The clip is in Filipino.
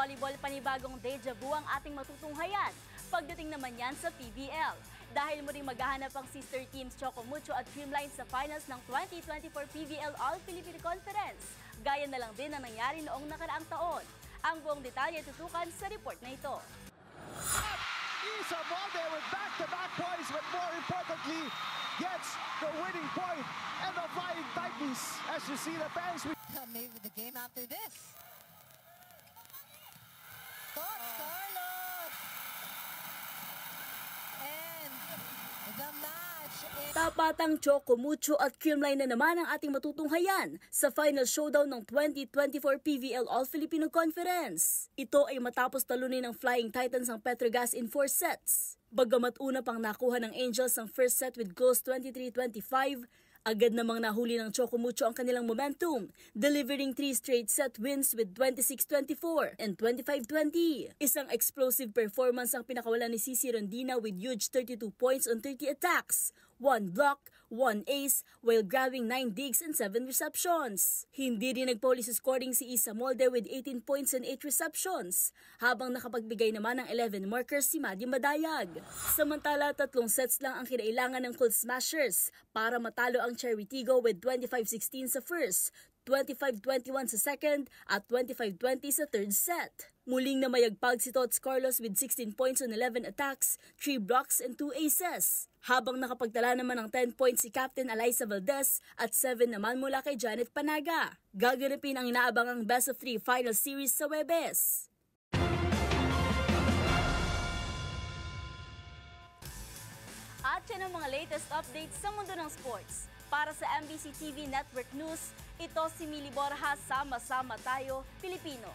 volleyball, panibagong deja vu ang ating matutunghayan. Pagdating naman yan sa PBL. Dahil muling maghahanap ang sister teams Choco Mucho at Creamline sa finals ng 2024 PBL All-Philippine Conference. Gaya na lang din ang nangyari noong nakaraang taon. Ang buong detalye tutukan sa report na ito. Isa Molde with back-to-back points, but more importantly, gets the winning point and the Flying Titans. As you see the fans, maybe the game after this. Coach Carlos. And the match is... Tapatang Choco Mucho at Creamline na naman ang ating matutunghayan sa final showdown ng 2024 PBL All-Filipino Conference. Ito ay matapos talunin ng Flying Titans ang Petrogas in 4 sets. Bagamat una pang nakuha ng Angels ang first set with goals 23-25, agad namang nahuli ng Choco Mucho ang kanilang momentum, delivering 3 straight set wins with 26-24 and 25-20. Isang explosive performance ang pinakawalan ni Cici Rondina with huge 32 points on 30 attacks, 1 block, 1 ace, while grabbing 9 digs and 7 receptions. Hindi rin nagpauli sa scoring si Isa Molde with 18 points and 8 receptions, habang nakapagbigay naman ng 11 markers si Maddie Madayag. Samantala, 3 sets lang ang kinailangan ng Cold Smashers para matalo ang Cherry Tigo with 25-16 sa first, 25-21 sa second at 25-20 sa third set. Muling namayagpag si Tots Carlos with 16 points on 11 attacks, 3 blocks and 2 aces. Habang nakapagtala naman ng 10 points si Captain Alyssa Valdez at 7 naman mula kay Janet Panaga. Gaganapin ang inaabangang best of 3 final series sa Huwebes. At yan ang mga latest updates sa mundo ng sports. Para sa MBC TV Network News, ito si Mili Borja, sama-sama tayo, Pilipino.